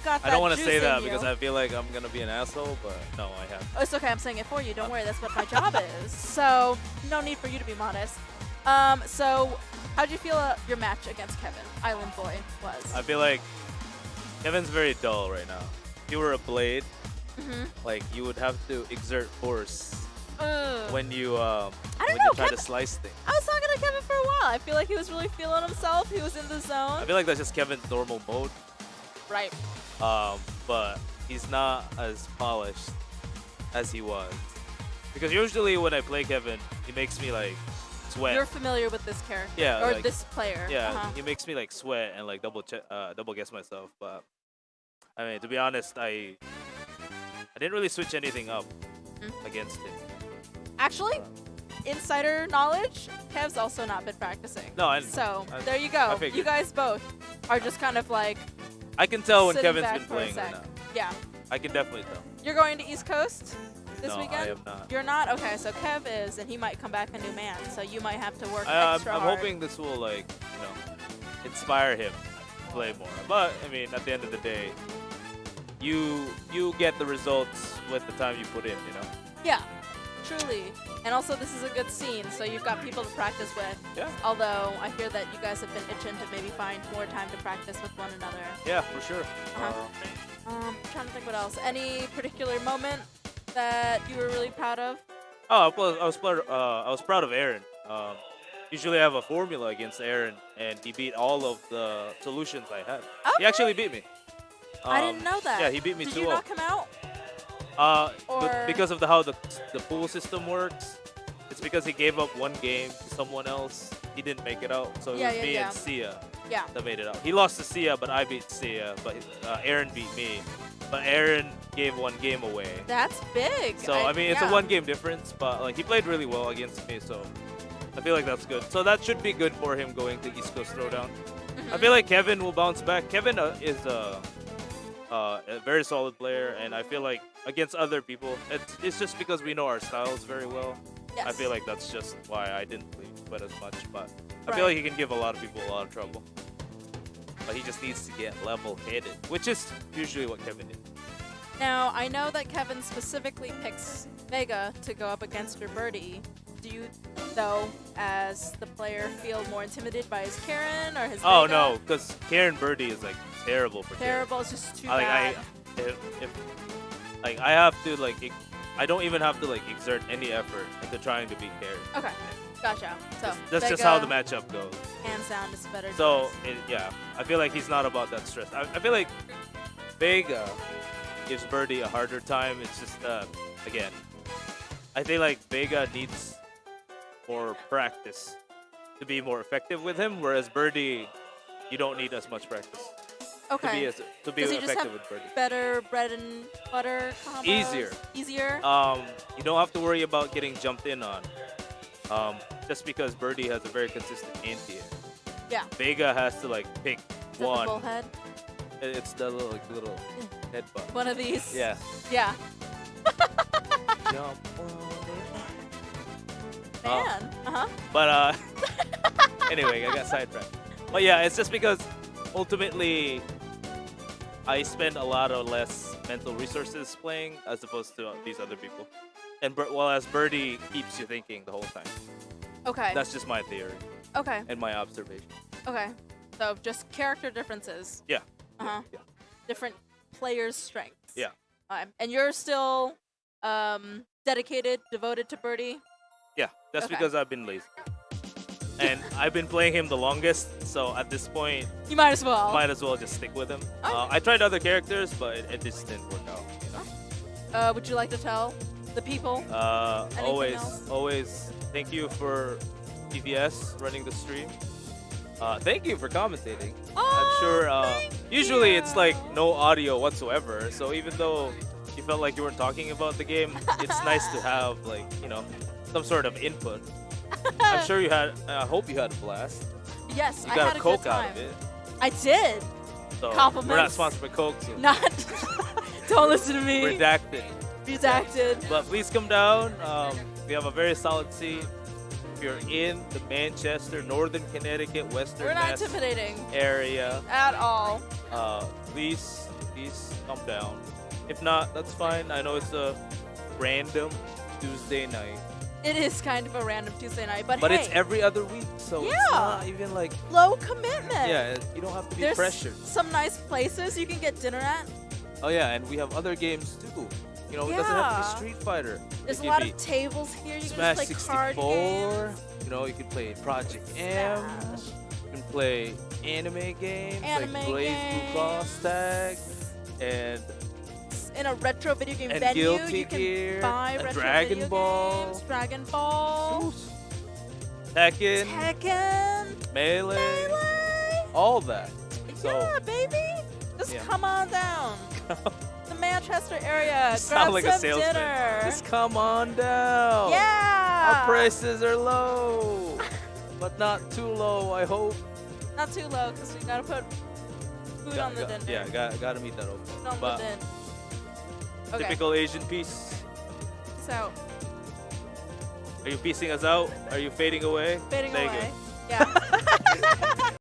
still got that I don't want to juice say in that you. because I feel like I'm gonna be an asshole, but no, I have. Oh, it's okay. I'm saying it for you. Don't worry. That's what my job is. So no need for you to be modest. So how'd you feel your match against Kevin, Island Boy, was? I feel like Kevin's very dull right now. If you were a blade, like you would have to exert force when you try to slice things. I was talking to Kevin for a while. I feel like he was really feeling himself. He was in the zone. I feel like that's just Kevin's normal mode. Right. But he's not as polished as he was. Because usually when I play Kevin, he makes me like sweat. You're familiar with this character. Yeah. Or like, this player. Yeah, he makes me like sweat and like double guess myself. But I mean, to be honest, I didn't really switch anything up against him. Actually, insider knowledge, Kev's also not been practicing. No, so there you go. You guys both are just kind of like. I can tell when sitting Kevin's back been for a playing sec. right now. Yeah. I can definitely tell. You're going to East Coast this No, weekend? I am not. You're not? Okay, so Kev is, and he might come back a new man, so you might have to work I'm extra hard. hoping this will inspire him to play more. But I mean, at the end of the day, you get the results with the time you put in. Yeah, truly. And also, this is a good scene, so you've got people to practice with. Yeah. Although, I hear that you guys have been itching to maybe find more time to practice with one another. Yeah, for sure. Trying to think what else. Any particular moment that you were really proud of? Oh, I was proud of Aaron. Usually I have a formula against Aaron, and he beat all of the solutions I had. Okay. He actually beat me. I didn't know that. Yeah, he beat me 2-0. Did you knock him out? But because of how the pool system works, it's because he gave up one game to someone else. He didn't make it out, so it was me and Sia that made it out. He lost to Sia, but I beat Sia. But Aaron beat me. But Aaron gave one game away. That's big. So I mean, it's a one-game difference, but like he played really well against me, so I feel like that's good. So that should be good for him going to East Coast Throwdown. I feel like Kevin will bounce back. Kevin is a very solid player, and I feel like against other people, it's just because we know our styles very well. Yes. I feel like that's just why I didn't play quite as much, but I feel like he can give a lot of people a lot of trouble. But he just needs to get level-headed, which is usually what Kevin is. Now, I know that Kevin specifically picks Vega to go up against your birdie. Do you, though, as the player, feel more intimidated by his Karen or his Vega? Oh, no, because Karen birdie is, like, terrible for Terrible, it's just too Karen. bad. I have to, like, I don't even have to, like, exert any effort into trying to beat Karen. Okay, gotcha. So That's Vega, just how the matchup goes. hands down, is better. So, yeah, I feel like he's not about that stress. I feel like Vega gives birdie a harder time. It's just, again, I feel like Vega needs more practice to be more effective with him, whereas birdie, you don't need as much practice Okay. to be Does he just effective have with birdie. better bread and butter combos? Easier. Easier? You don't have to worry about getting jumped in on. Just because birdie has a very consistent anti. Yeah. Vega has to like pick Is that the one. bullhead? It's the little headbutt. One of these? Yeah. Yeah. Jump on it. Man. But anyway, I got sidetracked. But yeah, it's just because ultimately I spend a lot of less mental resources playing as opposed to these other people. And as birdie keeps you thinking the whole time. Okay. That's just my theory Okay. and my observation. Okay. So just character differences. Yeah. Uh-huh. Yeah. Different players' strengths. Yeah. And you're still dedicated, devoted to birdie? Yeah, that's Okay. because I've been lazy. And I've been playing him the longest, so at this point, You might as well. might as well just stick with him. Okay. I tried other characters, but it just didn't work out. You know? Would you like to tell the people? else? Always thank you for GVS running the stream. Thank you for commentating. I'm sure usually it's like no audio whatsoever, so even though you felt like you weren't talking about the game, it's nice to have like, some sort of input. I'm sure you had, I hope you had a blast. Yes, You I got had a a Coke good time. out of it. I did. So Compliments. we're not sponsored by Coke, so Not. Don't listen to me. redacted. Redacted. But please come down. We have a very solid seat. If you're in the Manchester, Northern Connecticut, Western We're not Mass intimidating area, at all. please please come down. If not, that's fine. I know it's a random Tuesday night. It is kind of a random Tuesday night, but But hey, it's every other week, so it's Yeah. not even like, low commitment. yeah, you don't have to be There's pressured. some nice places you can get dinner at. Oh yeah, and we have other games too. You know, it doesn't have to be Yeah. Street Fighter. There's It a could lot be of tables here. You Smash can just play card 64. games. You know, you can play Project M. Smash. You can play anime games Anime like Blaze Blue Cross Tag and In a retro video game And venue, Guilty you can Gear, buy and retro Dragon video Ball. games. Dragon Ball. Tekken, Tekken. Melee, Melee. all that. So Yeah, baby. Just Yeah. come on down. The Manchester area. you sound Grab like some a salesman. dinner. Just come on down. Yeah. Our prices are low, but not too low, I hope. Not too low, because we gotta put food on the dinner. Yeah, gotta meet that open. Food on But the din. Okay. typical Asian piece. Peace out. Are you piecing us out? Are you fading away? Fading Thank away. you. Yeah.